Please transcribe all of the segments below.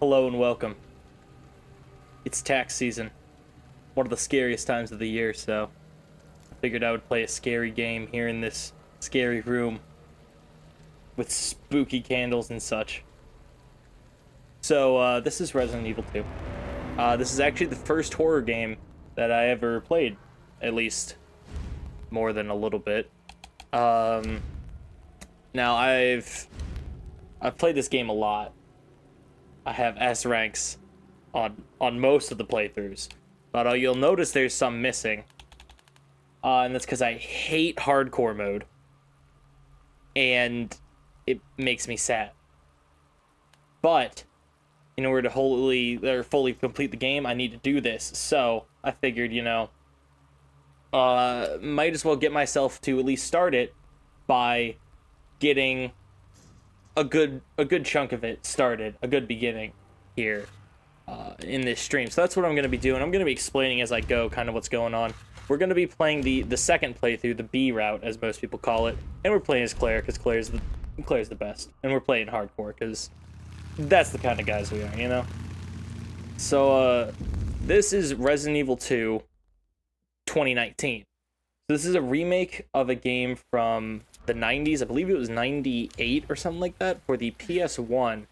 Hello and welcome. It's tax season, one of the scariest times of the year, so I figured I would play a scary game here in this scary room with spooky candles and such. So, this is Resident Evil 2. This is actually the first horror game that I ever played, at least more than a little bit. Now I've played this game a lot. I have S ranks on most of the playthroughs, but you'll notice there's some missing, and that's because I hate hardcore mode, and it makes me sad. But in order to fully complete the game, I need to do this. So I figured, might as well get myself to at least start it by getting a good chunk of it started, a good beginning here in this stream. So that's what I'm going to be doing. I'm going to be explaining as I go kind of what's going on. We're going to be playing the second playthrough, the B route, as most people call it, and we're playing as Claire because Claire's the best, and we're playing hardcore because that's the kind of guys we are, So this is Resident Evil 2 2019. So this is a remake of a game from the 90s. I believe it was 98 or something like that for the PS1.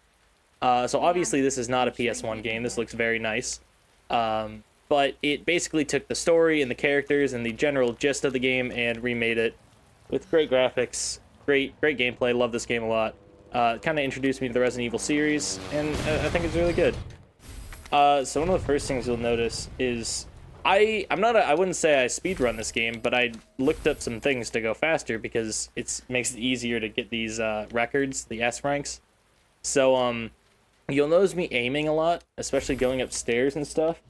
So obviously this is not a PS1 game. This looks very nice. But it basically took the story and the characters and the general gist of the game and remade it with great graphics, great gameplay. Love this game a lot. Kind of introduced me to the Resident Evil series, and I think it's really good. So one of the first things you'll notice is I wouldn't say I speedrun this game, but I looked up some things to go faster because it makes it easier to get these records, the S ranks. So you'll notice me aiming a lot, especially going upstairs and stuff.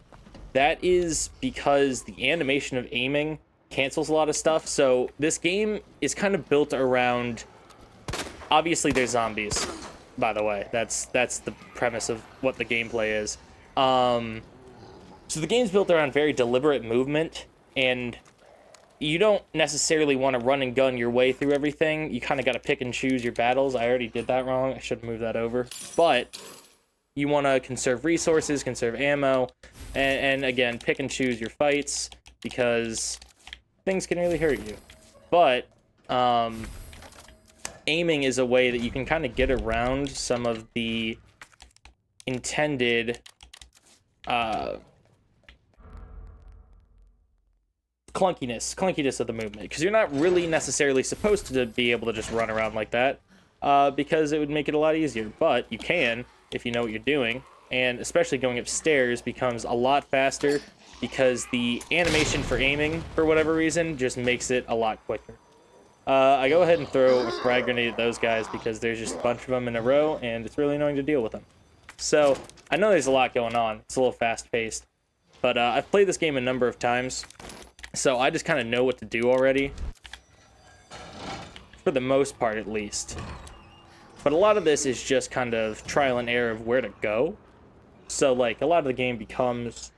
That is because the animation of aiming cancels a lot of stuff. So this game is kind of built around, obviously there's zombies, by the way. That's the premise of what the gameplay is. So the game's built around very deliberate movement, and you don't necessarily want to run and gun your way through everything. You kind of got to pick and choose your battles. I already did that wrong. I should move that over. But you want to conserve resources, conserve ammo, and again, pick and choose your fights, because things can really hurt you. But aiming is a way that you can kind of get around some of the intended clunkiness of the movement, because you're not really necessarily supposed to be able to just run around like that, because it would make it a lot easier, but you can if you know what you're doing, and especially going upstairs becomes a lot faster because the animation for aiming, for whatever reason, just makes it a lot quicker. I go ahead and throw a frag grenade at those guys because there's just a bunch of them in a row, and it's really annoying to deal with them. So I know there's a lot going on. It's a little fast-paced, but I've played this game a number of times, so I just kind of know what to do already, for the most part at least. But a lot of this is just kind of trial and error of where to go. So like a lot of the game becomes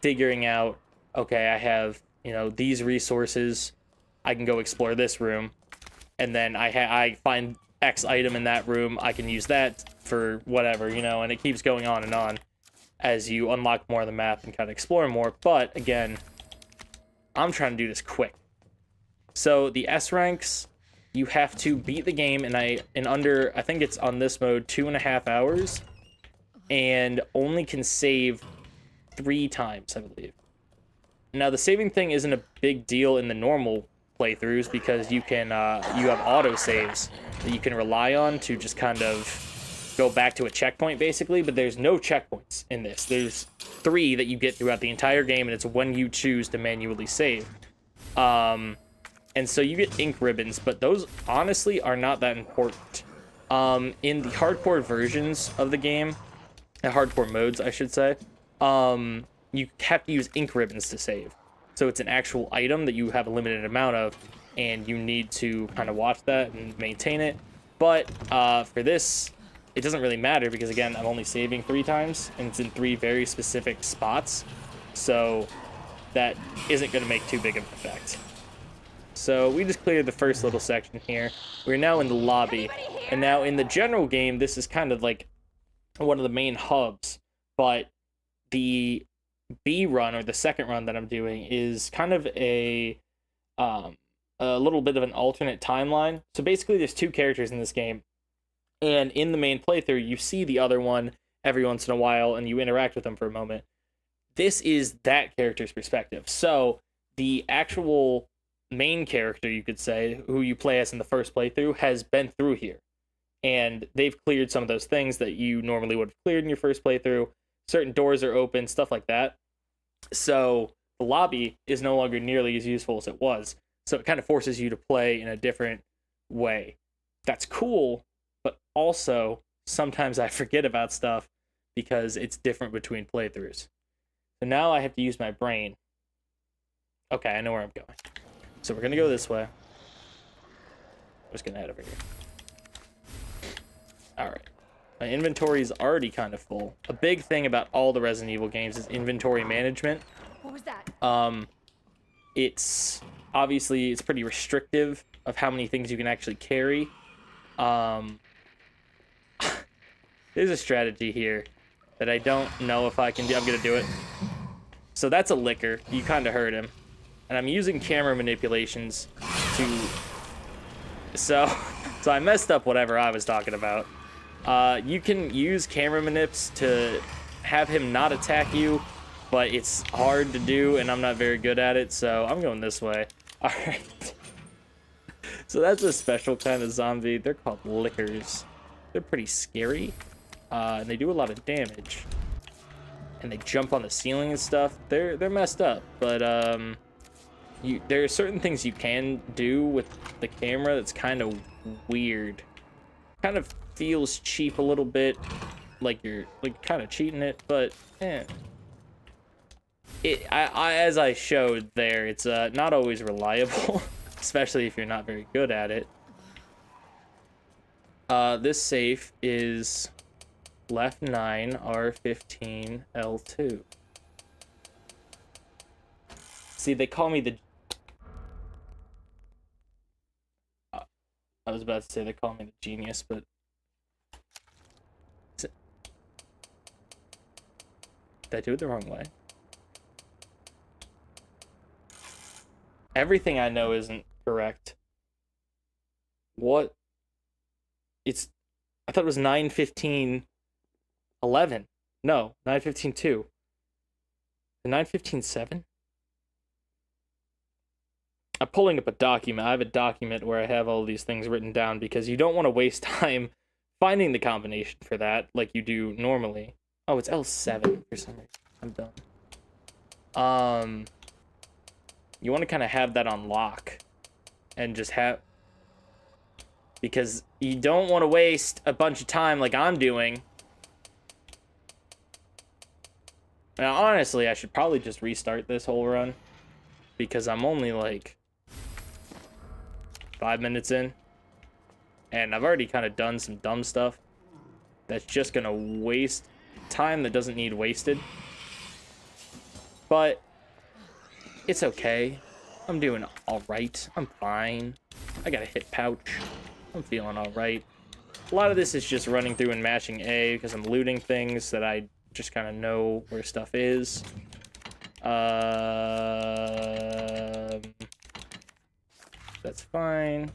figuring out, okay, I have, these resources, I can go explore this room, and then I find X item in that room, I can use that for whatever, and it keeps going on and on as you unlock more of the map and kind of explore more. But again, I'm trying to do this quick. So the S ranks, you have to beat the game in under, I think it's on this mode, 2.5 hours, and only can save 3 times, I believe. Now the saving thing isn't a big deal in the normal playthroughs because you can you have auto saves that you can rely on to just kind of go back to a checkpoint basically, but there's no checkpoints in this. There's 3 that you get throughout the entire game, and it's when you choose to manually save. And so you get ink ribbons, but those honestly are not that important. In the hardcore versions of the game, the hardcore modes I should say, you have to use ink ribbons to save. So it's an actual item that you have a limited amount of, and you need to kind of watch that and maintain it. But for this, it doesn't really matter because, again, I'm only saving 3 times, and it's in 3 very specific spots. So that isn't going to make too big of an effect. So we just cleared the first little section here. We're now in the lobby. And now in the general game, this is kind of like one of the main hubs, but the B run, or the second run that I'm doing, is kind of a little bit of an alternate timeline. So basically there's two characters in this game, and in the main playthrough you see the other one every once in a while and you interact with them for a moment. This is that character's perspective. So the actual main character, you could say, who you play as in the first playthrough, has been through here, and they've cleared some of those things that you normally would have cleared in your first playthrough. Certain doors are open, stuff like that. So the lobby is no longer nearly as useful as it was. So it kind of forces you to play in a different way. That's cool, but also sometimes I forget about stuff because it's different between playthroughs. So now I have to use my brain. Okay, I know where I'm going. So we're going to go this way. I'm just going to head over here. Alright. My inventory is already kind of full. A big thing about all the Resident Evil games is inventory management. What was that? It's obviously it's pretty restrictive of how many things you can actually carry. There's a strategy here that I don't know if I can do. I'm gonna do it. So that's a licker. You kind of heard him, and I'm using camera manipulations to. So I messed up whatever I was talking about. You can use camera manips to have him not attack you, but it's hard to do, and I'm not very good at it, so I'm going this way. Alright. So that's a special kind of zombie. They're called lickers. They're pretty scary, and they do a lot of damage. And they jump on the ceiling and stuff. They're messed up, but there are certain things you can do with the camera that's kind of weird. Kind of feels cheap a little bit, like you're kind of cheating it, but as I showed there, it's not always reliable, especially if you're not very good at it. This safe is left 9 R15 L2. See, they call me the I was about to say they call me the genius, but did I do it the wrong way? Everything I know isn't correct. What? I thought it was 9:15:11. No, 9:15:2. 9:15:7? I'm pulling up a document. I have a document where I have all these things written down because you don't want to waste time finding the combination for that like you do normally. Oh, it's L7 for some reason. I'm done. You want to kind of have that on lock and just have, because you don't want to waste a bunch of time like I'm doing. Now, honestly, I should probably just restart this whole run because I'm only like 5 minutes in, and I've already kind of done some dumb stuff that's just gonna waste time that doesn't need wasted. But it's okay. I'm doing alright. I'm fine. I got a hit pouch. I'm feeling alright. A lot of this is just running through and mashing A because I'm looting things that I just kind of know where stuff is. That's fine.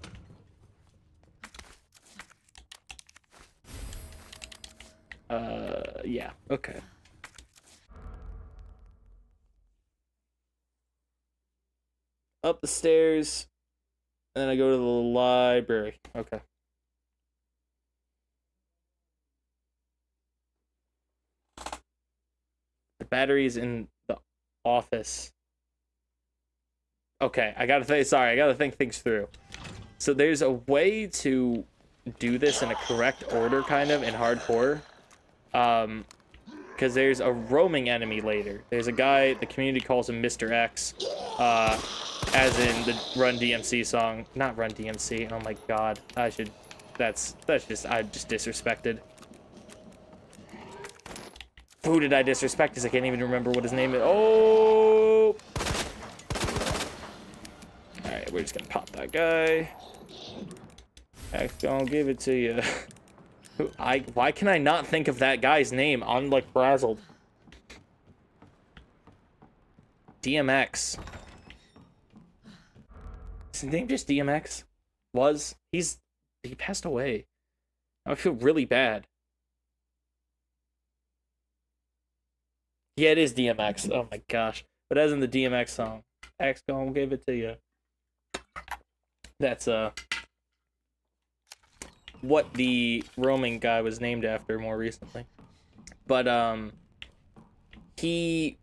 Yeah, okay. Up the stairs, and then I go to the library. Okay. The battery's in the office. Okay, I gotta think things through. So there's a way to do this in a correct order, kind of, in hardcore. Because there's a roaming enemy later. There's a guy, the community calls him Mr. X, as in the Run DMC song. Not Run DMC, oh my god. I just disrespected. Who did I disrespect? Because I can't even remember what his name is. Oh! Alright, we're just gonna pop that guy. X gonna give it to you. Why can I not think of that guy's name? I'm like frazzled. DMX. Is his name just DMX? He passed away. I feel really bad. Yeah, it is DMX. Oh my gosh. But as in the DMX song. X gon' give it to you. That's what the roaming guy was named after more recently. But he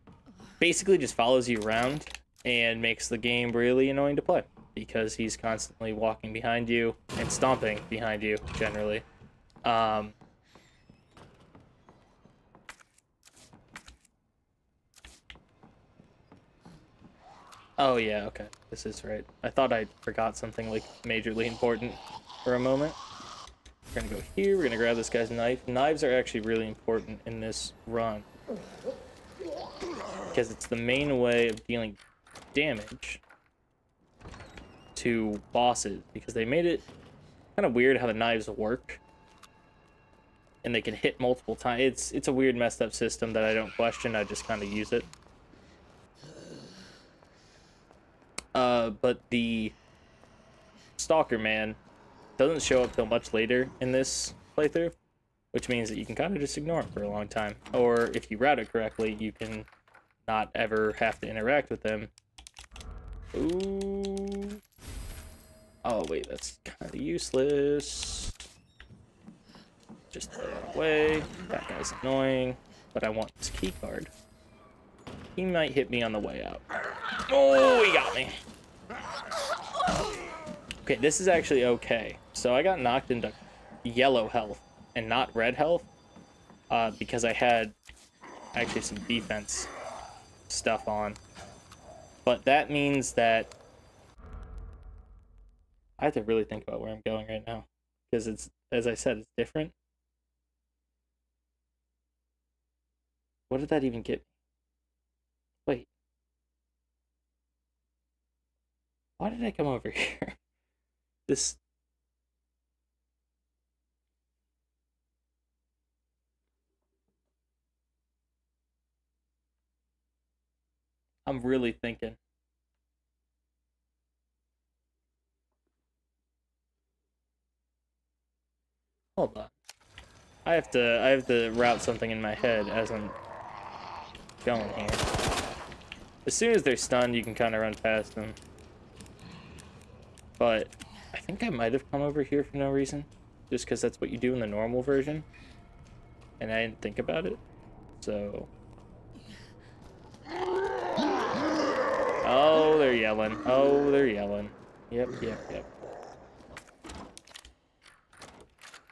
basically just follows you around and makes the game really annoying to play because he's constantly walking behind you and stomping behind you generally. Oh yeah, okay. This is right. I thought I forgot something like majorly important for a moment. We're gonna go here, we're gonna grab this guy's knife. Knives are actually really important in this run. Because it's the main way of dealing damage to bosses. Because they made it kind of weird how the knives work. And they can hit multiple times. It's a weird messed up system that I don't question, I just kind of use it. But the Stalker Man doesn't show up till much later in this playthrough, which means that you can kind of just ignore him for a long time. Or if you route it correctly, you can not ever have to interact with them. Ooh. Oh, wait, that's kind of useless. Just throw it away. That guy's annoying, but I want this key card. He might hit me on the way out. Oh, he got me. Okay, this is actually okay. So I got knocked into yellow health and not red health because I had actually some defense stuff on. But that means that I have to really think about where I'm going right now because it's, as I said, it's different. What did that even get me? Wait. Why did I come over here? This... I'm really thinking. Hold on. I have to route something in my head as I'm going here. As soon as they're stunned, you can kind of run past them. But I think I might have come over here for no reason. Just because that's what you do in the normal version. And I didn't think about it. So... Oh, they're yelling. Oh, they're yelling. Yep.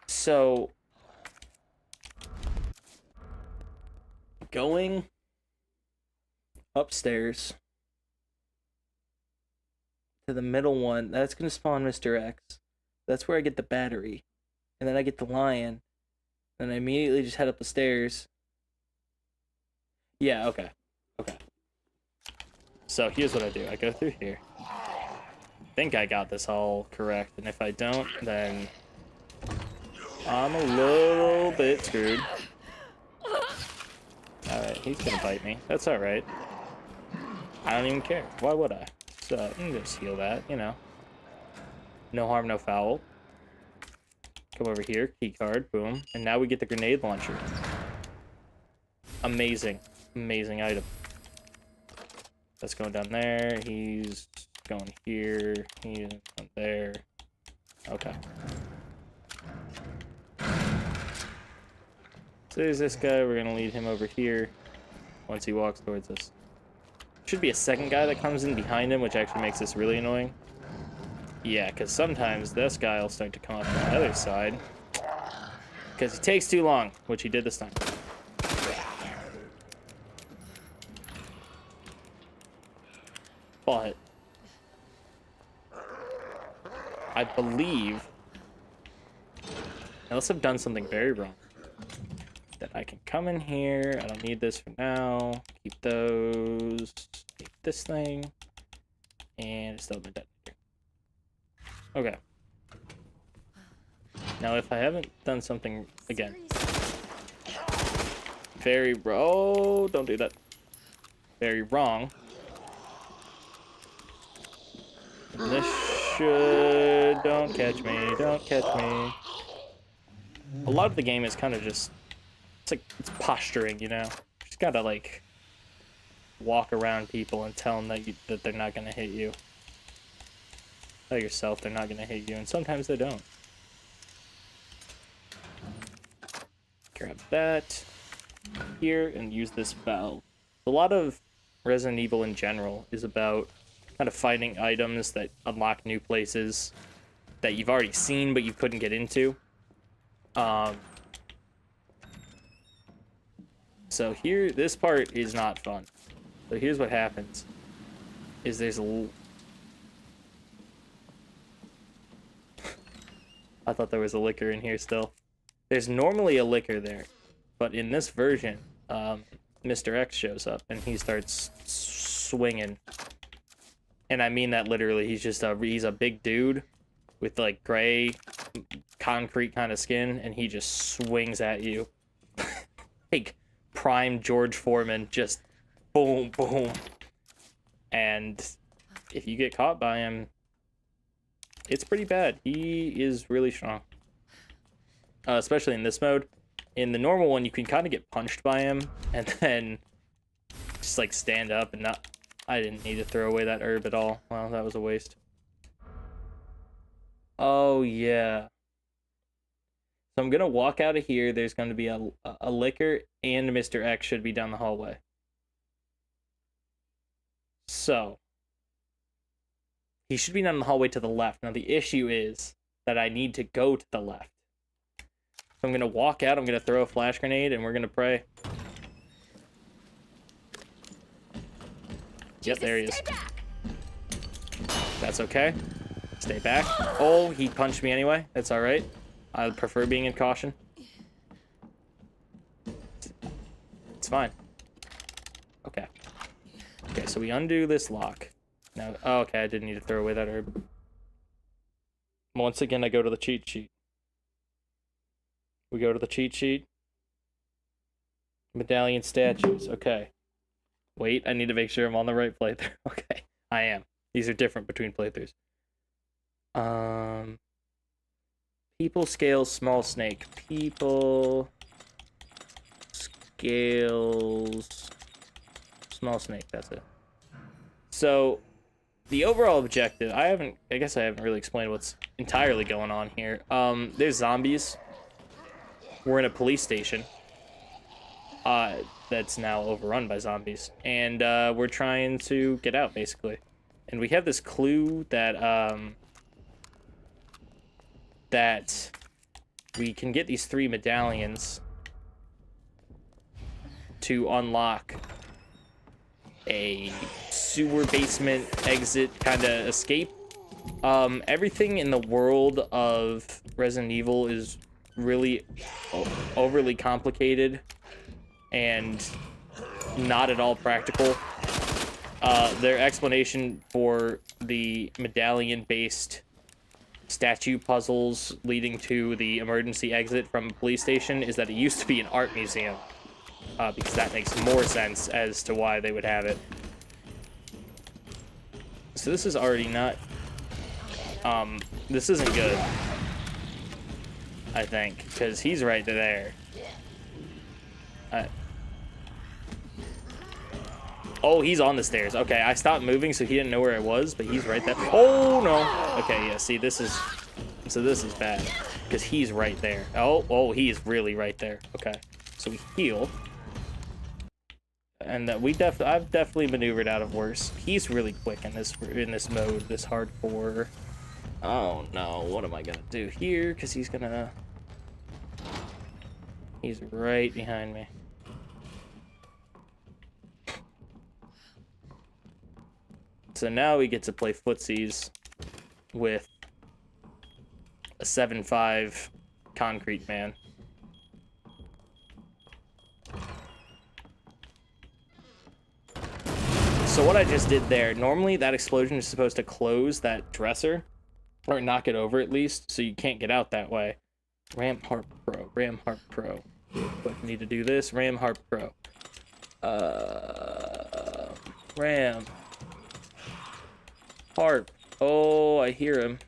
So... going upstairs to the middle one, that's going to spawn Mr. X. That's where I get the battery. And then I get the lion. And I immediately just head up the stairs. Yeah, okay. So here's what I do. I go through here. I think I got this all correct. And if I don't, then I'm a little bit screwed. Alright, he's gonna bite me. That's alright. I don't even care. Why would I? So, I can just heal that, you know. No harm, no foul. Come over here, key card, boom. And now we get the grenade launcher. Amazing. Amazing item. That's going down there. He's going here. He's going there. Okay. So there's this guy. We're going to lead him over here once he walks towards us. Should be a second guy that comes in behind him, which actually makes this really annoying. Yeah, because sometimes this guy will start to come up on the other side. Because he takes too long, which he did this time. But I believe, unless I've done something very wrong, that I can come in here. I don't need this for now. Keep those. Keep this thing. And still the detonator. Okay. Now, if I haven't done something again, very oh, don't do that. Very wrong. This should don't catch me, don't catch me. A lot of the game is kind of just it's posturing, you know. You just gotta like walk around people and tell them that they're not gonna hit you. Tell yourself they're not gonna hit you, and sometimes they don't. Grab that here and use this valve. A lot of Resident Evil in general is about kind of finding items that unlock new places that you've already seen but you couldn't get into. So here, this part is not fun. So here's what happens. Is there's a... I thought there was a liquor in here still. There's normally a liquor there, but in this version, Mr. X shows up and he starts swinging. And I mean that literally. He's a big dude with like gray concrete kind of skin, and he just swings at you. Like prime George Foreman, just boom, boom. And if you get caught by him, it's pretty bad. He is really strong. Especially in this mode. In the normal one, you can kind of get punched by him and then just like stand up and not... I didn't need to throw away that herb at all. Well, that was a waste. Oh, yeah. So I'm going to walk out of here. There's going to be a liquor, and Mr. X should be down the hallway. So he should be down the hallway to the left. Now, the issue is that I need to go to the left. So I'm going to walk out. I'm going to throw a flash grenade, and we're going to pray. Yep, there he is. That's okay. Stay back. Oh, he punched me anyway. That's all right. I prefer being in caution. It's fine. Okay. Okay, so we undo this lock. Now, oh, okay, I didn't need to throw away that herb. Once again, I go to the cheat sheet. We go to the cheat sheet. Medallion statues. Okay. Wait, I need to make sure I'm on the right playthrough. Okay, I am. These are different between playthroughs. People scales small snake. People scales small snake. That's it. So the overall objective, I guess I haven't really explained what's entirely going on here. There's zombies. We're in a police station. That's now overrun by zombies, and we're trying to get out, basically. And we have this clue that that we can get these 3 medallions to unlock a sewer basement exit kind of escape. Everything in the world of Resident Evil is really overly complicated and not at all practical. Their explanation for the medallion-based statue puzzles leading to the emergency exit from a police station is that it used to be an art museum, because that makes more sense as to why they would have it. So this is already not... this isn't good, I think, because he's right there. Oh, he's on the stairs. Okay, I stopped moving so he didn't know where I was, but he's right there. Oh, no. Okay, yeah, see, this is... So this is bad, because he's right there. Oh, he is really right there. Okay, so we heal. And I've definitely maneuvered out of worse. He's really quick in this mode, this hardcore. Oh, no, what am I gonna do here? Because he's right behind me. So now we get to play footsies with a 7'5" concrete man. So what I just did there, normally that explosion is supposed to close that dresser, or knock it over at least, so you can't get out that way. Ram Harp Pro. Ram Harp Pro. Quick, need to do this. Ram Harp Pro. Ram. Harp. Oh, I hear him.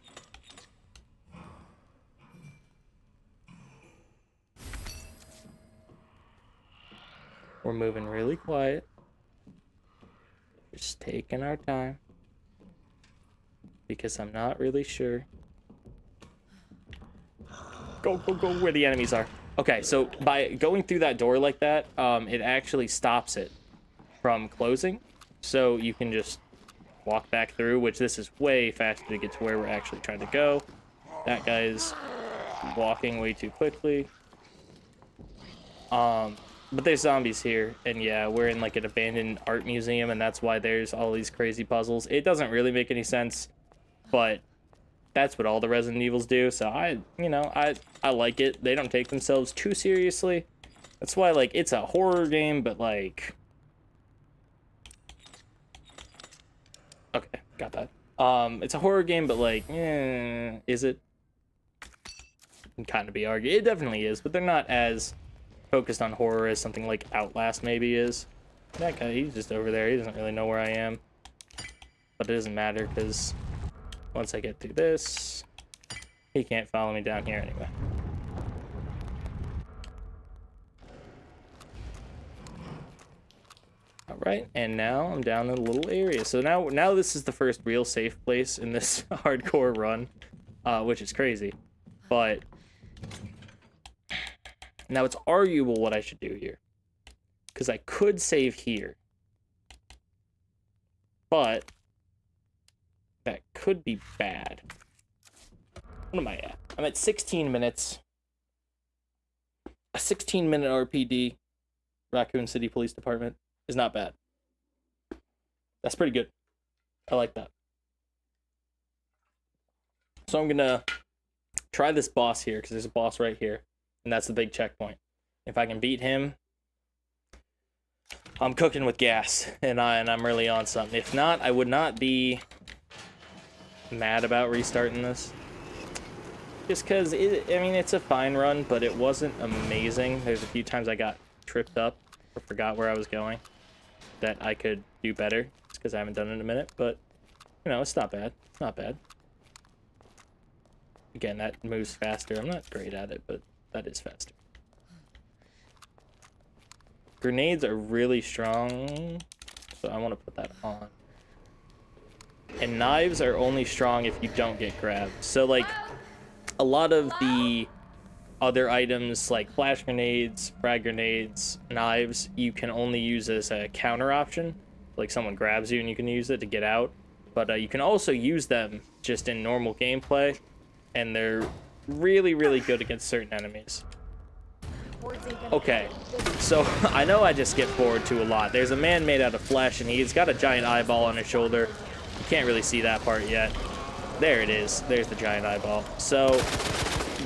We're moving really quiet. Just taking our time. Because I'm not really sure. Go, go, go where the enemies are. Okay, so by going through that door like that, it actually stops it from closing. So you can just walk back through, which this is way faster to get to where we're actually trying to go. That guy is walking way too quickly. But there's zombies here, and yeah, we're in like an abandoned art museum, and that's why there's all these crazy puzzles. It doesn't really make any sense, but that's what all the Resident Evils do, so I like it. They don't take themselves too seriously. That's why, like, it's a horror game, but like... Okay, got that. It's a horror game, but like, is it? Can kind of be argued. It definitely is, but they're not as focused on horror as something like Outlast maybe is. That guy, he's just over there. He doesn't really know where I am. But it doesn't matter, because once I get through this, he can't follow me down here anyway. Alright, and now I'm down in a little area. So now this is the first real safe place in this hardcore run, which is crazy. But now it's arguable what I should do here. Because I could save here. But that could be bad. What am I at? I'm at 16 minutes. A 16-minute RPD, Raccoon City Police Department, is not bad. That's pretty good. I like that. So I'm gonna try this boss here, because there's a boss right here. And that's the big checkpoint. If I can beat him, I'm cooking with gas, and I'm really on something. If not, I would not be mad about restarting this. Just because, I mean, it's a fine run, but it wasn't amazing. There's a few times I got tripped up or forgot where I was going that I could do better. Just because I haven't done it in a minute, but, you know, it's not bad. It's not bad. Again, that moves faster. I'm not great at it, but that is faster. Grenades are really strong, so I want to put that on. And knives are only strong if you don't get grabbed. So, like, a lot of the other items, like flash grenades, frag grenades, knives, you can only use as a counter option. Like, someone grabs you and you can use it to get out. But you can also use them just in normal gameplay, and they're really, really good against certain enemies. Okay, so I know I just skip forward to a lot. There's a man made out of flesh, and he's got a giant eyeball on his shoulder. You can't really see that part yet. There it is. There's the giant eyeball. So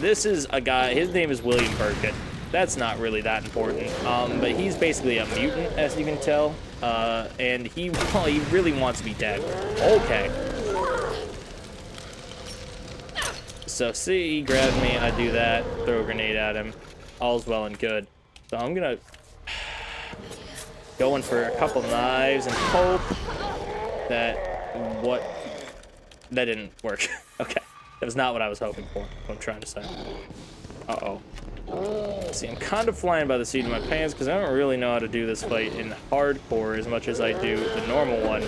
this is a guy. His name is William Burkett. That's not really that important. But he's basically a mutant, as you can tell. And he really wants to be dead. Okay. So see, he grabs me. I do that. Throw a grenade at him. All's well and good. So I'm gonna go in for a couple knives and hope that that didn't work. Okay, that was not what I was hoping for. What I'm trying to say. Uh-oh. See, I'm kind of flying by the seat of my pants because I don't really know how to do this fight in hardcore as much as I do the normal one.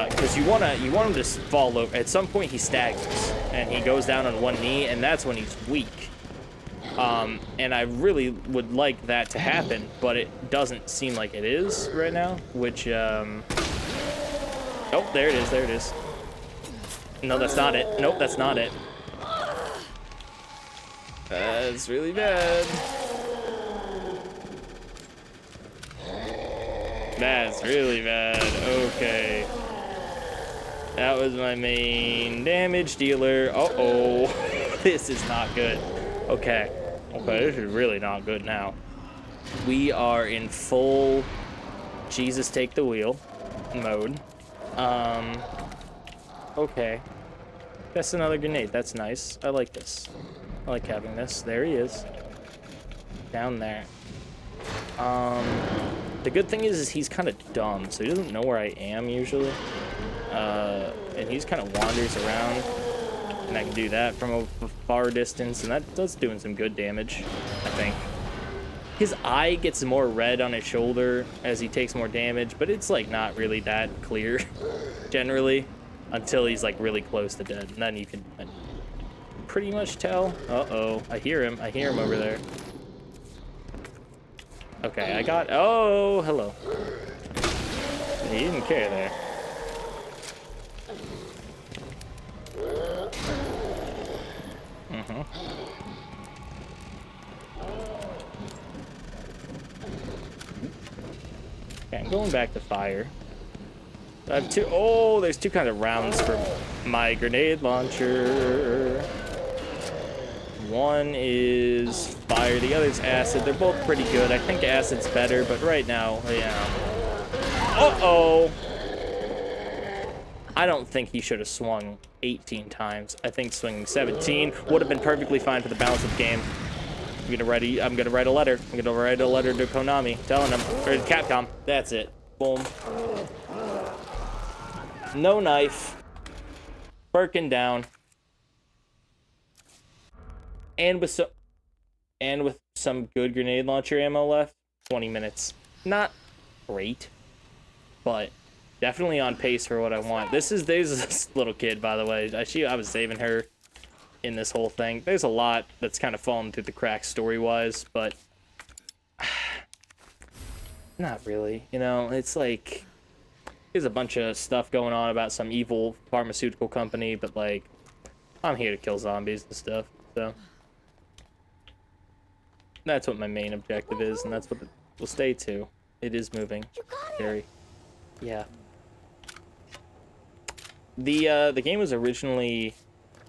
Because you want him to fall over. At some point, he staggers and he goes down on one knee, and that's when he's weak. And I really would like that to happen, but it doesn't seem like it is right now, which, oh, there it is, there it is. No, that's not it. Nope, that's not it. That's really bad. That's really bad. Okay. That was my main damage dealer. Uh-oh. This is not good. Okay. Okay, this is really not good now. We are in full Jesus take the wheel mode. Okay. That's another grenade. That's nice. I like this. I like having this. There he is. Down there. The good thing is he's kind of dumb, so he doesn't know where I am usually. And he just kind of wanders around, and I can do that from a far distance, and that's doing some good damage, I think. His eye gets more red on his shoulder as he takes more damage, but it's like not really that clear generally until he's like really close to dead, and then you can pretty much tell. Uh-oh, I hear him over there. Okay, I got, oh, hello. He didn't care there. Okay, I'm going back to fire. I have two, oh, there's two kinds of rounds for my grenade launcher. One is fire, the other's acid. They're both pretty good. I think acid's better, but right now, yeah. Uh-oh! I don't think he should have swung 18 times. I think swinging 17 would have been perfectly fine for the balance of the game. I'm gonna write a letter. I'm gonna write a letter to Konami, telling them, or Capcom. That's it. Boom. No knife. Birkin down. And with some good grenade launcher ammo left, 20 minutes. Not great, but definitely on pace for what I want. There's this little kid, by the way. I was saving her in this whole thing. There's a lot that's kind of fallen through the cracks story-wise, but not really. You know, it's like there's a bunch of stuff going on about some evil pharmaceutical company, but like I'm here to kill zombies and stuff, so that's what my main objective is, and that's what we'll stay to. It is moving. Scary. Yeah. The game was originally,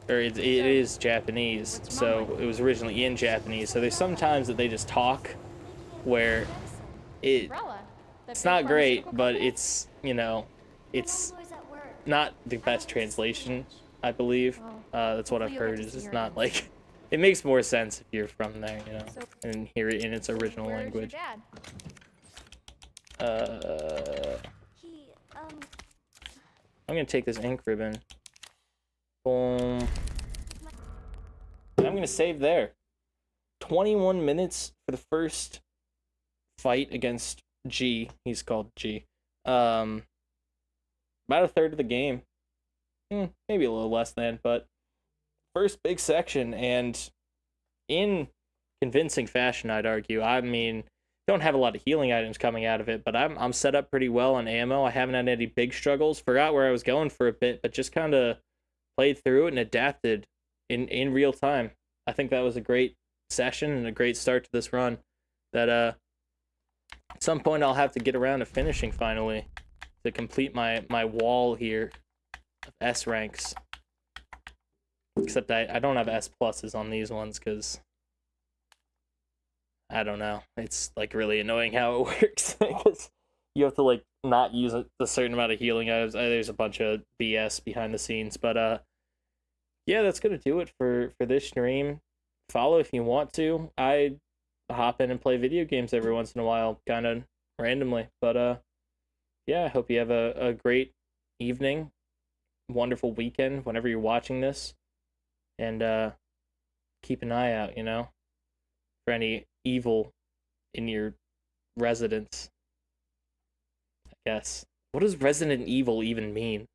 or it is Japanese, so it was originally in Japanese. So there's some times that they just talk where it's not great, but it's, you know, it's not the best translation, I believe. That's what I've heard, is it's not like, it makes more sense if you're from there, you know, and hear it in its original language. I'm gonna take this ink ribbon. Boom. And I'm gonna save there. 21 minutes for the first fight against G. He's called G. About a third of the game. Maybe a little less than, but first big section, and in convincing fashion, I'd argue. I mean, don't have a lot of healing items coming out of it, but I'm set up pretty well on ammo. I haven't had any big struggles. Forgot where I was going for a bit, but just kind of played through it and adapted in real time. I think that was a great session and a great start to this run that at some point I'll have to get around to finishing finally to complete my wall here of S ranks. Except I don't have S pluses on these ones because I don't know. It's like really annoying how it works because you have to like not use a certain amount of healing items. There's a bunch of BS behind the scenes, but yeah, that's gonna do it for this stream. Follow if you want to. I hop in and play video games every once in a while, kind of randomly. But yeah, I hope you have a great evening, wonderful weekend whenever you're watching this, and keep an eye out, you know, for any evil in your residence, I guess. What does Resident Evil even mean?